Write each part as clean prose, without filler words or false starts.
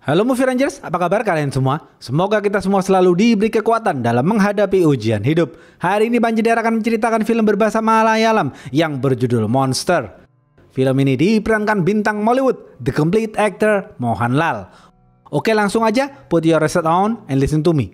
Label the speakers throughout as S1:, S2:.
S1: Halo Movie Rangers, apa kabar kalian semua? Semoga kita semua selalu diberi kekuatan dalam menghadapi ujian hidup. Hari ini Banjeder akan menceritakan film berbahasa Malayalam yang berjudul Monster. Film ini diperankan bintang Mollywood, The Complete Actor Mohanlal. Oke, langsung aja, put your headset on and listen to me.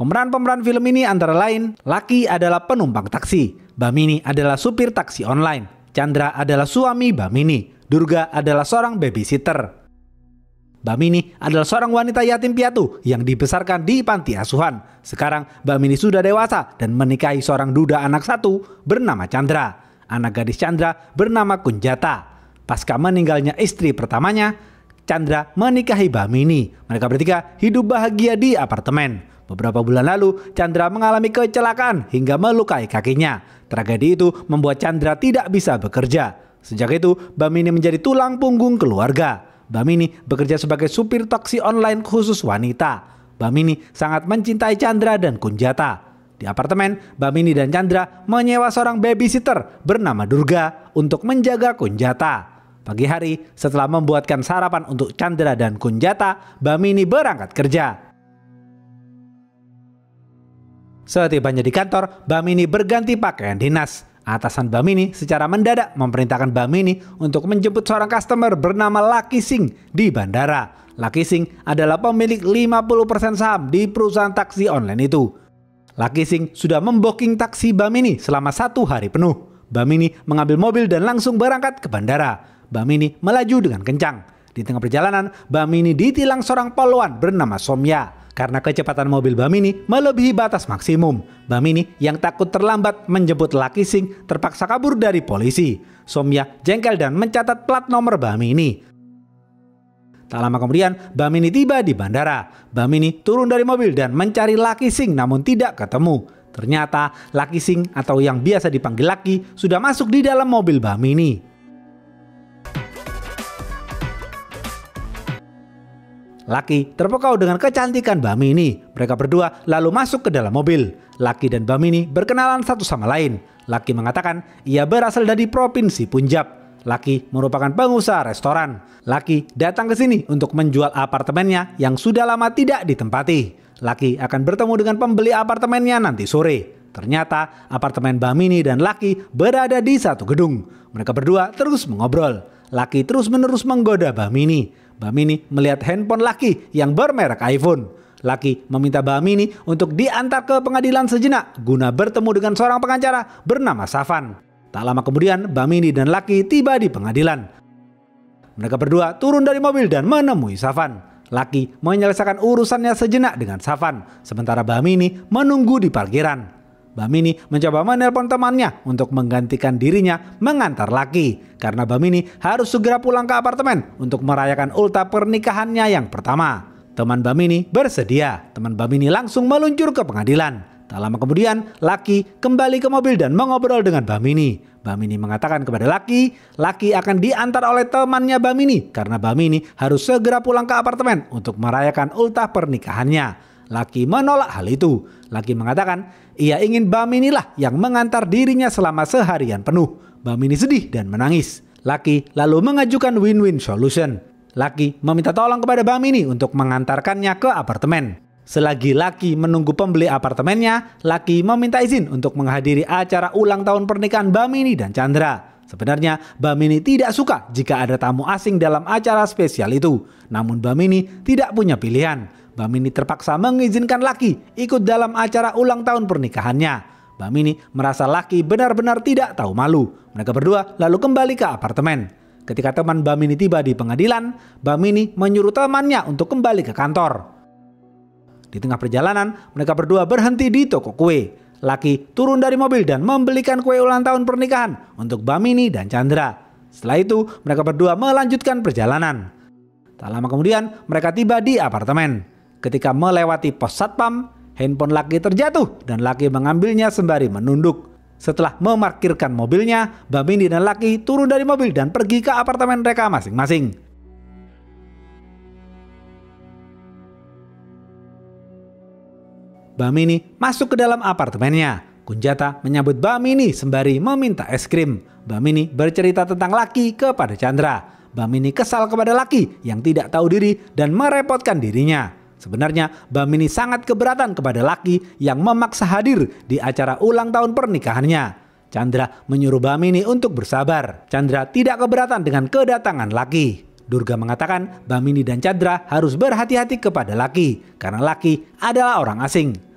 S1: Pemeran-pemeran film ini antara lain, Lucky adalah penumpang taksi, Bamini adalah supir taksi online, Chandra adalah suami Bamini, Durga adalah seorang babysitter. Bamini adalah seorang wanita yatim piatu yang dibesarkan di panti asuhan. Sekarang Bamini sudah dewasa dan menikahi seorang duda anak satu bernama Chandra. Anak gadis Chandra bernama Kunjata. Pasca meninggalnya istri pertamanya, Chandra menikahi Bamini. Mereka bertiga hidup bahagia di apartemen. Beberapa bulan lalu, Chandra mengalami kecelakaan hingga melukai kakinya. Tragedi itu membuat Chandra tidak bisa bekerja. Sejak itu, Bamini menjadi tulang punggung keluarga. Bamini bekerja sebagai supir taksi online khusus wanita. Bamini sangat mencintai Chandra dan Kunjata. Di apartemen, Bamini dan Chandra menyewa seorang babysitter bernama Durga untuk menjaga Kunjata. Pagi hari, setelah membuatkan sarapan untuk Chandra dan Kunjata, Bamini berangkat kerja. Setibanya di kantor, Bamini berganti pakaian dinas. Atasan Bamini secara mendadak memerintahkan Bamini untuk menjemput seorang customer bernama Lucky Singh di bandara. Lucky Singh adalah pemilik 50% saham di perusahaan taksi online itu. Lucky Singh sudah membooking taksi Bamini selama 1 hari penuh. Bamini mengambil mobil dan langsung berangkat ke bandara. Bamini melaju dengan kencang. Di tengah perjalanan, Bamini ditilang seorang polwan bernama Somya. Karena kecepatan mobil Bamini melebihi batas maksimum, Bamini yang takut terlambat menjemput Lucky Singh terpaksa kabur dari polisi. Somya jengkel dan mencatat plat nomor Bamini. Tak lama kemudian, Bamini tiba di bandara. Bamini turun dari mobil dan mencari Lucky Singh namun tidak ketemu. Ternyata Lucky Singh atau yang biasa dipanggil Lucky sudah masuk di dalam mobil Bamini. Lucky terpukau dengan kecantikan Bamini. Mereka berdua lalu masuk ke dalam mobil. Lucky dan Bamini berkenalan satu sama lain. Lucky mengatakan ia berasal dari provinsi Punjab. Lucky merupakan pengusaha restoran. Lucky datang ke sini untuk menjual apartemennya yang sudah lama tidak ditempati. Lucky akan bertemu dengan pembeli apartemennya nanti sore. Ternyata apartemen Bamini dan Lucky berada di satu gedung. Mereka berdua terus mengobrol. Lucky terus-menerus menggoda Bamini. Bamini melihat handphone Lucky yang bermerek iPhone. Lucky meminta Bamini untuk diantar ke pengadilan sejenak guna bertemu dengan seorang pengacara bernama Safan. Tak lama kemudian Bamini dan Lucky tiba di pengadilan. Mereka berdua turun dari mobil dan menemui Safan. Lucky menyelesaikan urusannya sejenak dengan Safan, sementara Bamini menunggu di parkiran. Bamini mencoba menelpon temannya untuk menggantikan dirinya mengantar Lucky karena Bamini harus segera pulang ke apartemen untuk merayakan ultah pernikahannya yang pertama. Teman Bamini bersedia. Teman Bamini langsung meluncur ke pengadilan. Tak lama kemudian, Lucky kembali ke mobil dan mengobrol dengan Bamini. Bamini mengatakan kepada Lucky akan diantar oleh temannya Bamini karena Bamini harus segera pulang ke apartemen untuk merayakan ultah pernikahannya. Lucky menolak hal itu. Lucky mengatakan ia ingin Bamini lah yang mengantar dirinya selama seharian penuh. Bamini sedih dan menangis. Lucky lalu mengajukan win-win solution. Lucky meminta tolong kepada Bamini untuk mengantarkannya ke apartemen. Selagi Lucky menunggu pembeli apartemennya, Lucky meminta izin untuk menghadiri acara ulang tahun pernikahan Bamini dan Chandra. Sebenarnya Bamini tidak suka jika ada tamu asing dalam acara spesial itu. Namun Bamini tidak punya pilihan. Bamini terpaksa mengizinkan Lucky ikut dalam acara ulang tahun pernikahannya. Bamini merasa Lucky benar-benar tidak tahu malu. Mereka berdua lalu kembali ke apartemen. Ketika teman Bamini tiba di pengadilan, Bamini menyuruh temannya untuk kembali ke kantor. Di tengah perjalanan, mereka berdua berhenti di toko kue. Lucky turun dari mobil dan membelikan kue ulang tahun pernikahan untuk Bamini dan Chandra. Setelah itu, mereka berdua melanjutkan perjalanan. Tak lama kemudian, mereka tiba di apartemen. Ketika melewati pos satpam, handphone Lucky terjatuh dan Lucky mengambilnya sembari menunduk. Setelah memarkirkan mobilnya, Bamini dan Lucky turun dari mobil dan pergi ke apartemen mereka masing-masing. Bhamini masuk ke dalam apartemennya. Kunjata menyambut Bhamini sembari meminta es krim. Bhamini bercerita tentang Lucky kepada Chandra. Bhamini kesal kepada Lucky yang tidak tahu diri dan merepotkan dirinya. Sebenarnya Bhamini sangat keberatan kepada Lucky yang memaksa hadir di acara ulang tahun pernikahannya. Chandra menyuruh Bhamini untuk bersabar. Chandra tidak keberatan dengan kedatangan Lucky. Durga mengatakan Bhamini dan Chandra harus berhati-hati kepada Lucky karena Lucky adalah orang asing.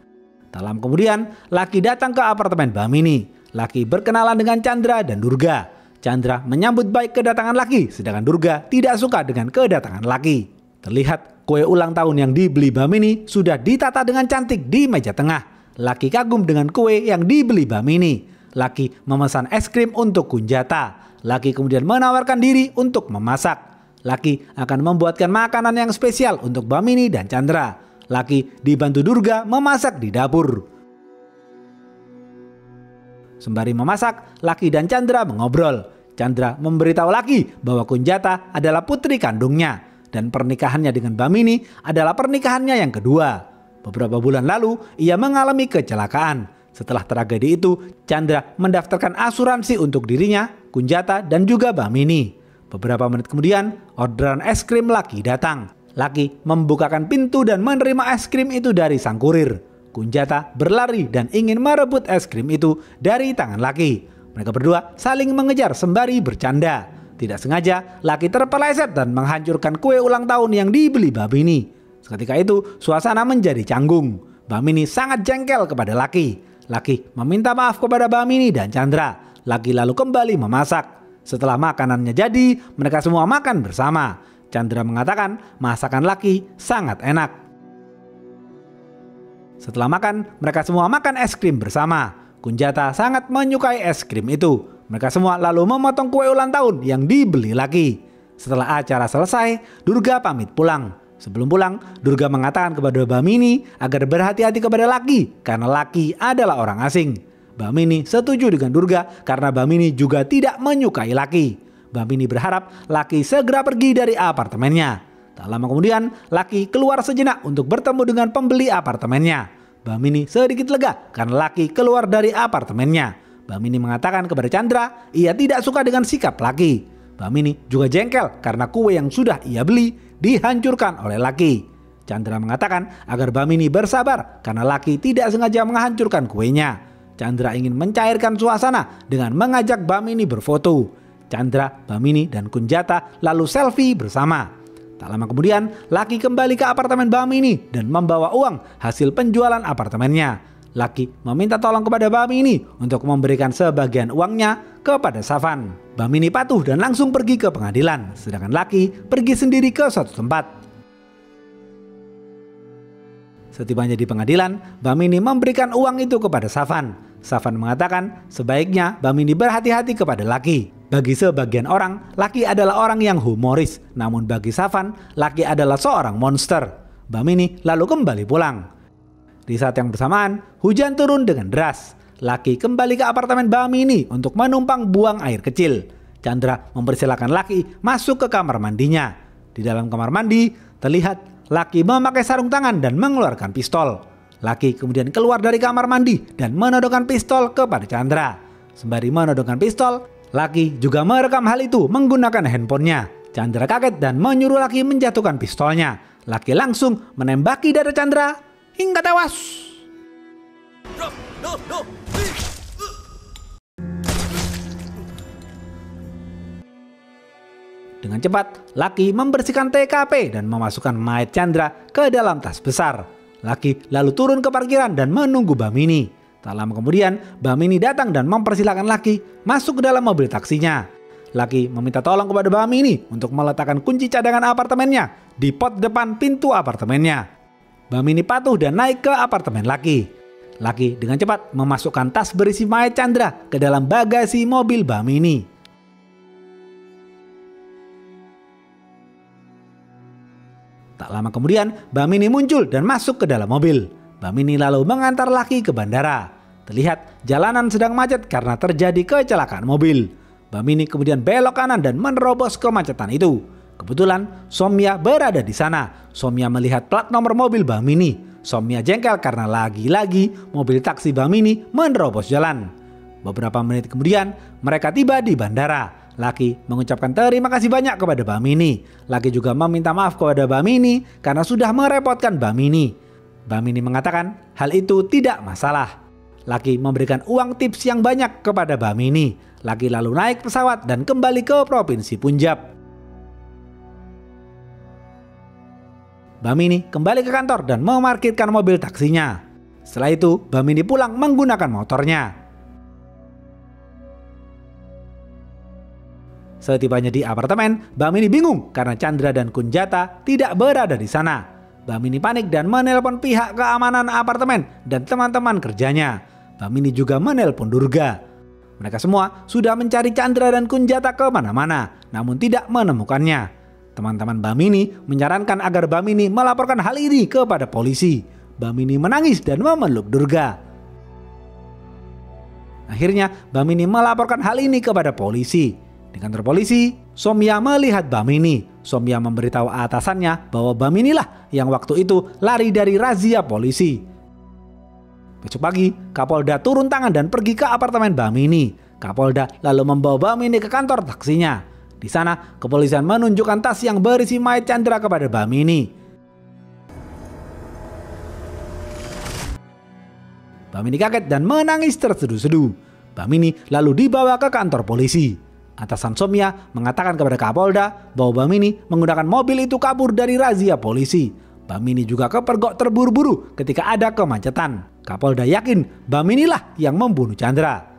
S1: Tak lama kemudian Lucky datang ke apartemen Bhamini. Lucky berkenalan dengan Chandra dan Durga. Chandra menyambut baik kedatangan Lucky, sedangkan Durga tidak suka dengan kedatangan Lucky. Terlihat kue ulang tahun yang dibeli Bhamini sudah ditata dengan cantik di meja tengah. Lucky kagum dengan kue yang dibeli Bhamini. Lucky memesan es krim untuk Kunjata. Lucky kemudian menawarkan diri untuk memasak. Lucky akan membuatkan makanan yang spesial untuk Bhamini dan Chandra. Lucky dibantu Durga memasak di dapur. Sembari memasak, Lucky dan Chandra mengobrol. Chandra memberitahu Lucky bahwa Kunjata adalah putri kandungnya dan pernikahannya dengan Bhamini adalah pernikahannya yang kedua. Beberapa bulan lalu, ia mengalami kecelakaan. Setelah tragedi itu, Chandra mendaftarkan asuransi untuk dirinya, Kunjata, dan juga Bhamini. Beberapa menit kemudian, orderan es krim Lucky datang. Lucky membukakan pintu dan menerima es krim itu dari sang kurir. Kunjata berlari dan ingin merebut es krim itu dari tangan Lucky. Mereka berdua saling mengejar sembari bercanda. Tidak sengaja, Lucky terpeleset dan menghancurkan kue ulang tahun yang dibeli Bhamini. Seketika itu, suasana menjadi canggung. Bhamini sangat jengkel kepada Lucky. Lucky meminta maaf kepada Bhamini dan Chandra. Lucky lalu kembali memasak. Setelah makanannya jadi, mereka semua makan bersama. Chandra mengatakan masakan Lucky sangat enak. Setelah makan, mereka semua makan es krim bersama. Kunjata sangat menyukai es krim itu. Mereka semua lalu memotong kue ulang tahun yang dibeli Lucky. Setelah acara selesai, Durga pamit pulang. Sebelum pulang, Durga mengatakan kepada Bhamini agar berhati-hati kepada Lucky karena Lucky adalah orang asing. Bhamini setuju dengan Durga karena Bhamini juga tidak menyukai Lucky. Bhamini berharap Lucky segera pergi dari apartemennya. Tak lama kemudian, Lucky keluar sejenak untuk bertemu dengan pembeli apartemennya. Bhamini sedikit lega karena Lucky keluar dari apartemennya. Bhamini mengatakan kepada Chandra ia tidak suka dengan sikap Lucky. Bhamini juga jengkel karena kue yang sudah ia beli dihancurkan oleh Lucky. Chandra mengatakan agar Bhamini bersabar karena Lucky tidak sengaja menghancurkan kuenya. Chandra ingin mencairkan suasana dengan mengajak Bhamini berfoto. Chandra, Bhamini, dan Kunjata lalu selfie bersama. Tak lama kemudian, Lucky kembali ke apartemen Bhamini dan membawa uang hasil penjualan apartemennya. Lucky meminta tolong kepada Bhamini untuk memberikan sebagian uangnya kepada Savan. Bhamini patuh dan langsung pergi ke pengadilan, sedangkan Lucky pergi sendiri ke suatu tempat. Setibanya di pengadilan, Bhamini memberikan uang itu kepada Savan. Savan mengatakan sebaiknya Bhamini berhati-hati kepada Lucky. Bagi sebagian orang, Lucky adalah orang yang humoris, namun bagi Savan, Lucky adalah seorang monster. Bhamini lalu kembali pulang. Di saat yang bersamaan, hujan turun dengan deras. Lucky kembali ke apartemen Bhamini untuk menumpang buang air kecil. Chandra mempersilahkan Lucky masuk ke kamar mandinya. Di dalam kamar mandi, terlihat Lucky memakai sarung tangan dan mengeluarkan pistol. Lucky kemudian keluar dari kamar mandi dan menodongkan pistol kepada Chandra. Sembari menodongkan pistol, Lucky juga merekam hal itu menggunakan handphonenya. Chandra kaget dan menyuruh Lucky menjatuhkan pistolnya. Lucky langsung menembaki dada Chandra hingga tewas. Dengan cepat, Lucky membersihkan TKP dan memasukkan mayat Chandra ke dalam tas besar. Lucky lalu turun ke parkiran dan menunggu Bhamini. Tak lama kemudian, Bhamini datang dan mempersilahkan Lucky masuk ke dalam mobil taksinya. Lucky meminta tolong kepada Bhamini untuk meletakkan kunci cadangan apartemennya di pot depan pintu apartemennya. Bhamini patuh dan naik ke apartemen Lucky. Lucky dengan cepat memasukkan tas berisi mayat Chandra ke dalam bagasi mobil Bhamini. Tak lama kemudian, Bhamini muncul dan masuk ke dalam mobil. Bhamini lalu mengantar Lucky ke bandara. Terlihat jalanan sedang macet karena terjadi kecelakaan mobil. Bhamini kemudian belok kanan dan menerobos kemacetan itu. Kebetulan Soumya berada di sana. Soumya melihat plat nomor mobil Bhamini. Somya jengkel karena lagi-lagi mobil taksi Bamini menerobos jalan. Beberapa menit kemudian mereka tiba di bandara. Laki mengucapkan terima kasih banyak kepada Bamini. Laki juga meminta maaf kepada Bamini karena sudah merepotkan Bamini. Bamini mengatakan hal itu tidak masalah. Laki memberikan uang tips yang banyak kepada Bamini. Laki lalu naik pesawat dan kembali ke Provinsi Punjab. Bamini kembali ke kantor dan memarkirkan mobil taksinya. Setelah itu, Bamini pulang menggunakan motornya. Setibanya di apartemen, Bamini bingung karena Chandra dan Kunjata tidak berada di sana. Bamini panik dan menelpon pihak keamanan apartemen dan teman-teman kerjanya. Bamini juga menelpon Durga. Mereka semua sudah mencari Chandra dan Kunjata kemana-mana, namun tidak menemukannya. Teman-teman Bamini menyarankan agar Bamini melaporkan hal ini kepada polisi. Bamini menangis dan memeluk Durga. Akhirnya Bamini melaporkan hal ini kepada polisi. Di kantor polisi, Somya melihat Bamini. Somya memberitahu atasannya bahwa Bamini lah yang waktu itu lari dari razia polisi. Besok pagi, Kapolda turun tangan dan pergi ke apartemen Bamini. Kapolda lalu membawa Bamini ke kantor taksinya. Di sana, kepolisian menunjukkan tas yang berisi mayat Chandra kepada Bamini. Bamini kaget dan menangis terseduh-seduh. Bamini lalu dibawa ke kantor polisi. Atasan Somya mengatakan kepada Kapolda bahwa Bamini menggunakan mobil itu kabur dari razia polisi. Bamini juga kepergok terburu-buru ketika ada kemacetan. Kapolda yakin Bamini lah yang membunuh Chandra.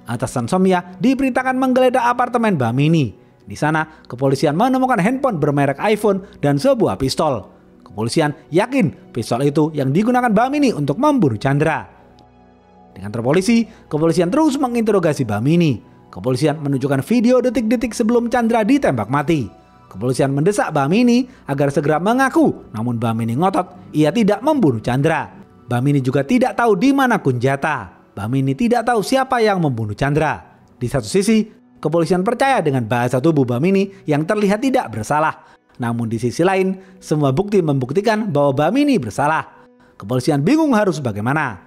S1: Atasan Somya diperintahkan menggeledah apartemen Bamini. Di sana, kepolisian menemukan handphone bermerek iPhone dan sebuah pistol. Kepolisian yakin pistol itu yang digunakan Bamini untuk membunuh Chandra. Di kantor polisi, kepolisian terus menginterogasi Bamini. Kepolisian menunjukkan video detik-detik sebelum Chandra ditembak mati. Kepolisian mendesak Bamini agar segera mengaku, namun Bamini ngotot ia tidak membunuh Chandra. Bamini juga tidak tahu di mana Kunjata. Bamini tidak tahu siapa yang membunuh Chandra. Di satu sisi, kepolisian percaya dengan bahasa tubuh Bamini yang terlihat tidak bersalah. Namun di sisi lain, semua bukti membuktikan bahwa Bamini bersalah. Kepolisian bingung harus bagaimana.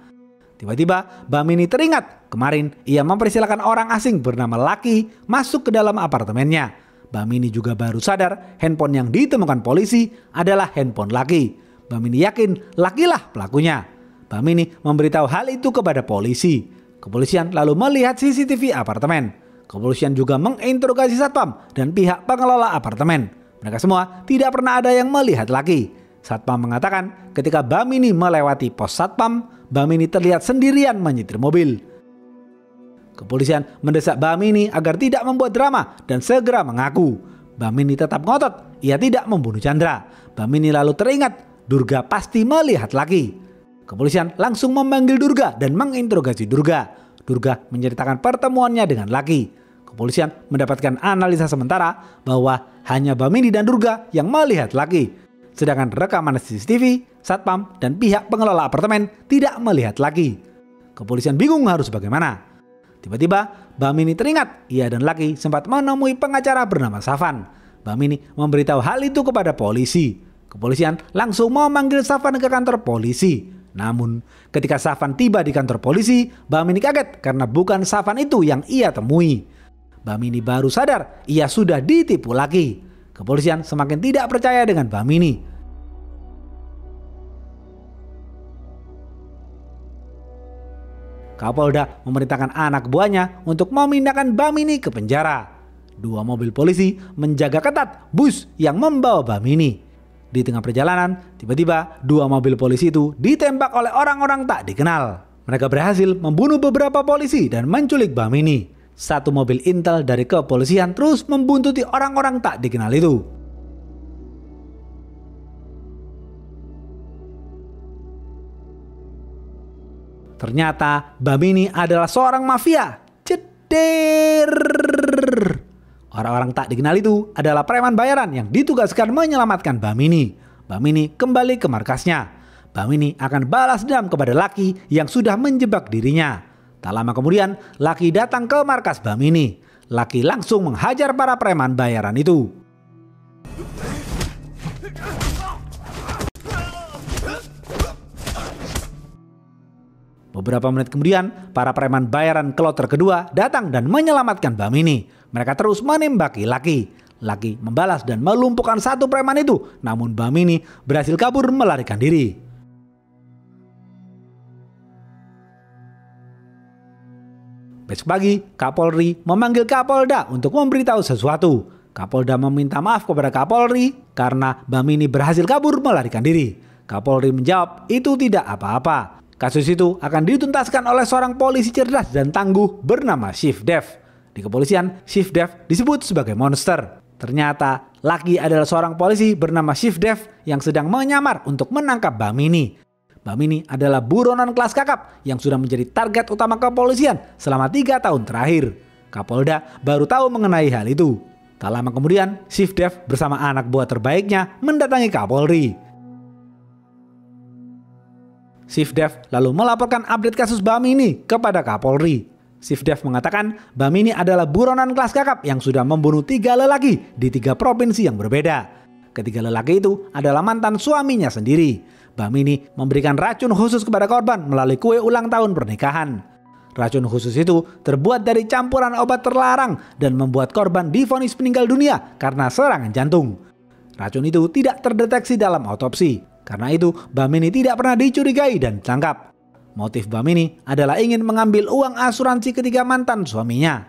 S1: Tiba-tiba Bamini teringat kemarin ia mempersilahkan orang asing bernama Laki masuk ke dalam apartemennya. Bamini juga baru sadar handphone yang ditemukan polisi adalah handphone Laki. Bamini yakin Laki lah pelakunya. Bamini memberitahu hal itu kepada polisi. Kepolisian lalu melihat CCTV apartemen. Kepolisian juga menginterogasi satpam dan pihak pengelola apartemen. Mereka semua tidak pernah ada yang melihat Laki. Satpam mengatakan ketika Bamini melewati pos satpam, Bamini terlihat sendirian menyetir mobil. Kepolisian mendesak Bamini agar tidak membuat drama dan segera mengaku. Bamini tetap ngotot, ia tidak membunuh Chandra. Bamini lalu teringat Durga pasti melihat Laki. Kepolisian langsung memanggil Durga dan menginterogasi Durga. Durga menceritakan pertemuannya dengan Laki. Kepolisian mendapatkan analisa sementara bahwa hanya Bamini dan Durga yang melihat Laki. Sedangkan rekaman CCTV, satpam, dan pihak pengelola apartemen tidak melihat Laki. Kepolisian bingung harus bagaimana. Tiba-tiba Bamini teringat ia dan Laki sempat menemui pengacara bernama Safan. Bamini memberitahu hal itu kepada polisi. Kepolisian langsung memanggil Safan ke kantor polisi. Namun, ketika Safan tiba di kantor polisi, Bamini kaget karena bukan Safan itu yang ia temui. Bamini baru sadar ia sudah ditipu Laki. Kepolisian semakin tidak percaya dengan Bamini. Kapolda memerintahkan anak buahnya untuk memindahkan Bamini ke penjara. 2 mobil polisi menjaga ketat bus yang membawa Bamini. Di tengah perjalanan, tiba-tiba 2 mobil polisi itu ditembak oleh orang-orang tak dikenal. Mereka berhasil membunuh beberapa polisi dan menculik Bamini. 1 mobil intel dari kepolisian terus membuntuti orang-orang tak dikenal itu. Ternyata Bamini adalah seorang mafia. Ceder. Orang-orang tak dikenal itu adalah preman bayaran yang ditugaskan menyelamatkan Bamini. Bamini kembali ke markasnya. Bamini akan balas dendam kepada Laki yang sudah menjebak dirinya. Tak lama kemudian, Laki datang ke markas Bamini. Laki langsung menghajar para preman bayaran itu. Beberapa menit kemudian, para preman bayaran kloter kedua datang dan menyelamatkan Bamini. Mereka terus menembaki Lucky. Lucky membalas dan melumpuhkan satu preman itu, namun Bamini berhasil kabur melarikan diri. Besok pagi, Kapolri memanggil Kapolda untuk memberitahu sesuatu. Kapolda meminta maaf kepada Kapolri karena Bamini berhasil kabur melarikan diri. Kapolri menjawab itu tidak apa-apa. Kasus itu akan dituntaskan oleh seorang polisi cerdas dan tangguh bernama Chief Dev. Di kepolisian, Chief Dev disebut sebagai monster. Ternyata Lucky adalah seorang polisi bernama Chief Dev yang sedang menyamar untuk menangkap Bamini. Bamini adalah buronan kelas kakap yang sudah menjadi target utama kepolisian selama 3 tahun terakhir. Kapolda baru tahu mengenai hal itu. Tak lama kemudian, Chief Dev bersama anak buah terbaiknya mendatangi Kapolri. Chief Dev lalu melaporkan update kasus Bamini kepada Kapolri. Chief Dev mengatakan Bamini adalah buronan kelas kakap yang sudah membunuh 3 lelaki di 3 provinsi yang berbeda. Ketiga lelaki itu adalah mantan suaminya sendiri. Bamini memberikan racun khusus kepada korban melalui kue ulang tahun pernikahan. Racun khusus itu terbuat dari campuran obat terlarang dan membuat korban divonis meninggal dunia karena serangan jantung. Racun itu tidak terdeteksi dalam otopsi. Karena itu, Bamini tidak pernah dicurigai dan ditangkap. Motif Bamini adalah ingin mengambil uang asuransi ketiga mantan suaminya.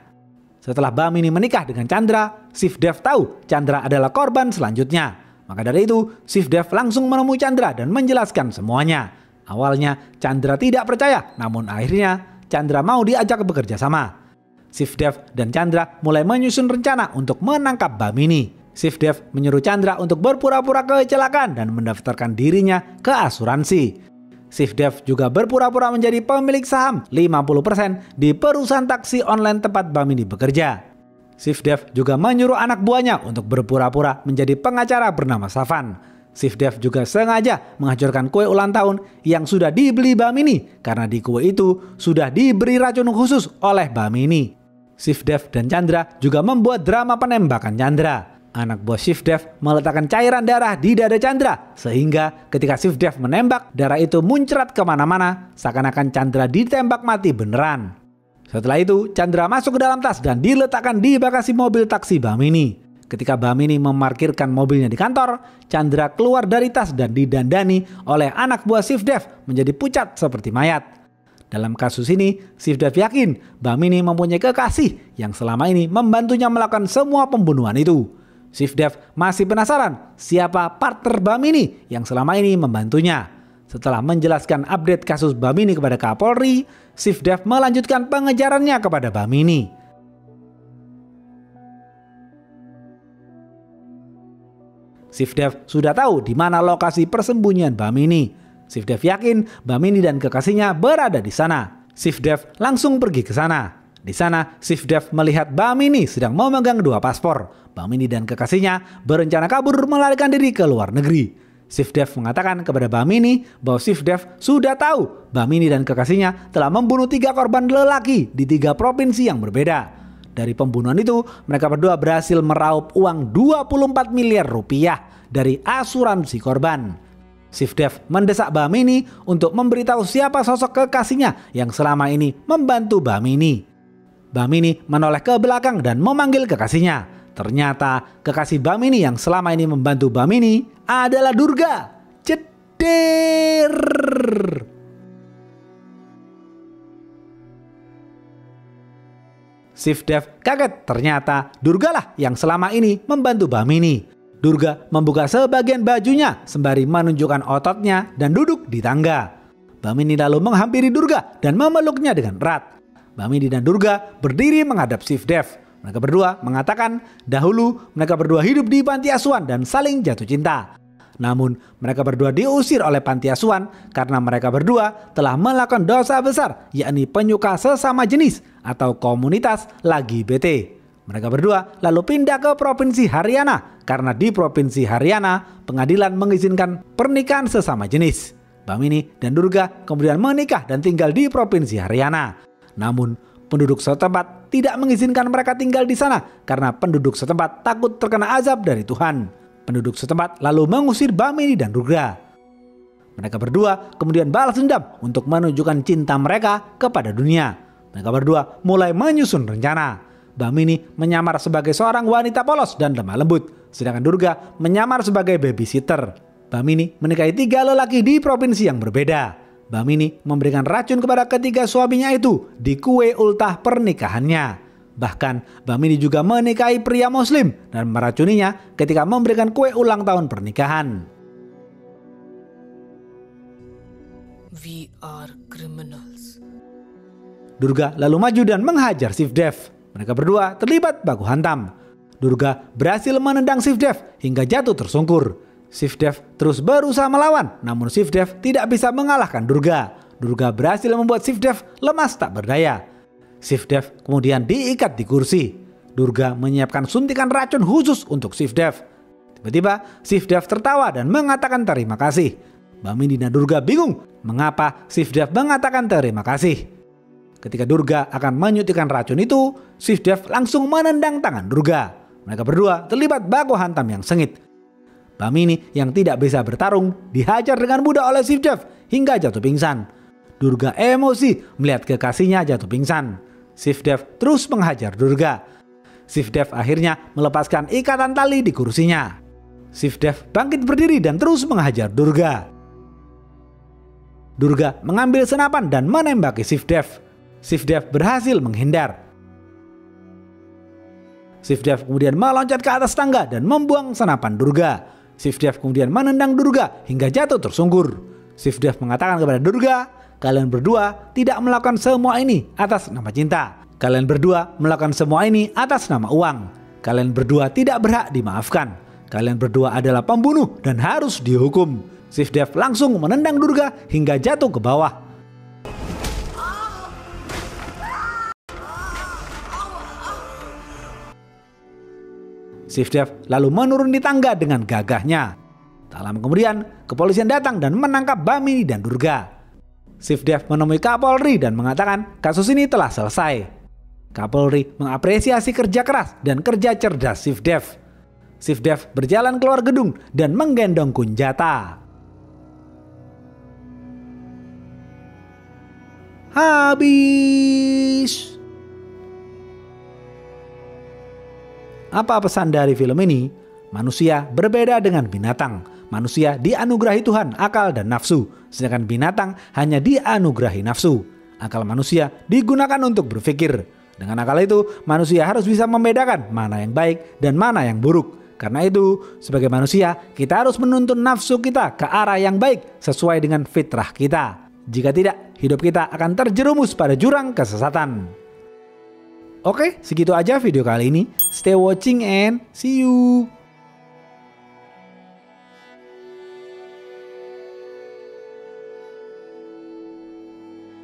S1: Setelah Bamini menikah dengan Chandra, Chief Dev tahu Chandra adalah korban selanjutnya. Maka dari itu, Chief Dev langsung menemui Chandra dan menjelaskan semuanya. Awalnya, Chandra tidak percaya, namun akhirnya Chandra mau diajak bekerja sama. Chief Dev dan Chandra mulai menyusun rencana untuk menangkap Bamini. Chief Dev menyuruh Chandra untuk berpura-pura kecelakaan dan mendaftarkan dirinya ke asuransi. Chief Dev juga berpura-pura menjadi pemilik saham 50% di perusahaan taksi online tempat Bamini bekerja. Chief Dev juga menyuruh anak buahnya untuk berpura-pura menjadi pengacara bernama Savan. Chief Dev juga sengaja menghancurkan kue ulang tahun yang sudah dibeli Bamini karena di kue itu sudah diberi racun khusus oleh Bamini. Chief Dev dan Chandra juga membuat drama penembakan Chandra. Anak buah Chief Dev meletakkan cairan darah di dada Chandra sehingga ketika Chief Dev menembak, darah itu muncrat kemana-mana seakan-akan Chandra ditembak mati beneran. Setelah itu, Chandra masuk ke dalam tas dan diletakkan di bagasi mobil taksi Bamini. Ketika Bamini memarkirkan mobilnya di kantor, Chandra keluar dari tas dan didandani oleh anak buah Chief Dev menjadi pucat seperti mayat. Dalam kasus ini, Chief Dev yakin Bamini mempunyai kekasih yang selama ini membantunya melakukan semua pembunuhan itu. Chief Dev masih penasaran siapa partner Bamini yang selama ini membantunya. Setelah menjelaskan update kasus Bamini kepada Kapolri, Chief Dev melanjutkan pengejarannya kepada Bamini. Chief Dev sudah tahu di mana lokasi persembunyian Bamini. Chief Dev yakin Bamini dan kekasihnya berada di sana. Chief Dev langsung pergi ke sana. Di sana, Chief Dev melihat Bamini sedang memegang 2 paspor. Bamini dan kekasihnya berencana kabur melarikan diri ke luar negeri. Chief Dev mengatakan kepada Bamini bahwa Chief Dev sudah tahu Bamini dan kekasihnya telah membunuh 3 korban lelaki di 3 provinsi yang berbeda. Dari pembunuhan itu, mereka berdua berhasil meraup uang 24 miliar rupiah dari asuransi korban. Chief Dev mendesak Bamini untuk memberitahu siapa sosok kekasihnya yang selama ini membantu Bamini. Bamini menoleh ke belakang dan memanggil kekasihnya. Ternyata kekasih Bamini yang selama ini membantu Bamini adalah Durga. Ceder. Chief Dev kaget, ternyata Durga lah yang selama ini membantu Bamini. Durga membuka sebagian bajunya sembari menunjukkan ototnya dan duduk di tangga. Bamini lalu menghampiri Durga dan memeluknya dengan erat. Bamini dan Durga berdiri menghadap Chief Dev. Mereka berdua mengatakan dahulu mereka berdua hidup di panti asuhan dan saling jatuh cinta. Namun mereka berdua diusir oleh panti asuhan karena mereka berdua telah melakukan dosa besar, yakni penyuka sesama jenis atau komunitas LGBT. Mereka berdua lalu pindah ke Provinsi Haryana karena di Provinsi Haryana pengadilan mengizinkan pernikahan sesama jenis. Bamini dan Durga kemudian menikah dan tinggal di Provinsi Haryana. Namun penduduk setempat tidak mengizinkan mereka tinggal di sana karena penduduk setempat takut terkena azab dari Tuhan. Penduduk setempat lalu mengusir Bamini dan Durga. Mereka berdua kemudian balas dendam untuk menunjukkan cinta mereka kepada dunia. Mereka berdua mulai menyusun rencana. Bhamini menyamar sebagai seorang wanita polos dan lemah lembut, sedangkan Durga menyamar sebagai babysitter. Bhamini menikahi 3 lelaki di provinsi yang berbeda. Bhamini memberikan racun kepada ketiga suaminya itu di kue ultah pernikahannya. Bahkan Bhamini juga menikahi pria muslim dan meracuninya ketika memberikan kue ulang tahun pernikahan.
S2: We are criminals.
S1: Durga lalu maju dan menghajar Shivdev. Mereka berdua terlibat baku hantam. Durga berhasil menendang Shivdev hingga jatuh tersungkur. Shivdev terus berusaha melawan, namun Shivdev tidak bisa mengalahkan Durga. Durga berhasil membuat Shivdev lemas tak berdaya. Shivdev kemudian diikat di kursi. Durga menyiapkan suntikan racun khusus untuk Shivdev. Tiba-tiba Shivdev tertawa dan mengatakan terima kasih. Bhamini dan Durga bingung mengapa Shivdev mengatakan terima kasih. Ketika Durga akan menyuntikkan racun itu, Shivdev langsung menendang tangan Durga. Mereka berdua terlibat baku hantam yang sengit. Bhamini yang tidak bisa bertarung dihajar dengan mudah oleh Shivdev hingga jatuh pingsan. Durga emosi melihat kekasihnya jatuh pingsan. Shivdev terus menghajar Durga. Shivdev akhirnya melepaskan ikatan tali di kursinya. Shivdev bangkit berdiri dan terus menghajar Durga. Durga mengambil senapan dan menembaki Shivdev. Shivdev berhasil menghindar. Shivdev kemudian meloncat ke atas tangga dan membuang senapan Durga. Shivdev kemudian menendang Durga hingga jatuh tersungkur. Shivdev mengatakan kepada Durga, "Kalian berdua tidak melakukan semua ini atas nama cinta. Kalian berdua melakukan semua ini atas nama uang. Kalian berdua tidak berhak dimaafkan. Kalian berdua adalah pembunuh dan harus dihukum." Shivdev langsung menendang Durga hingga jatuh ke bawah. Shivdev lalu menurun di tangga dengan gagahnya. Tak lama kemudian, kepolisian datang dan menangkap Bhamini dan Durga. Shivdev menemui Kapolri dan mengatakan kasus ini telah selesai. Kapolri mengapresiasi kerja keras dan kerja cerdas Shivdev. Shivdev berjalan keluar gedung dan menggendong Kunjata. Habis. Apa pesan dari film ini? Manusia berbeda dengan binatang. Manusia dianugerahi Tuhan akal dan nafsu, sedangkan binatang hanya dianugerahi nafsu. Akal manusia digunakan untuk berpikir. Dengan akal itu, manusia harus bisa membedakan mana yang baik dan mana yang buruk. Karena itu, sebagai manusia, kita harus menuntun nafsu kita ke arah yang baik sesuai dengan fitrah kita. Jika tidak, hidup kita akan terjerumus pada jurang kesesatan. Oke, segitu aja video kali ini. Stay watching and see you.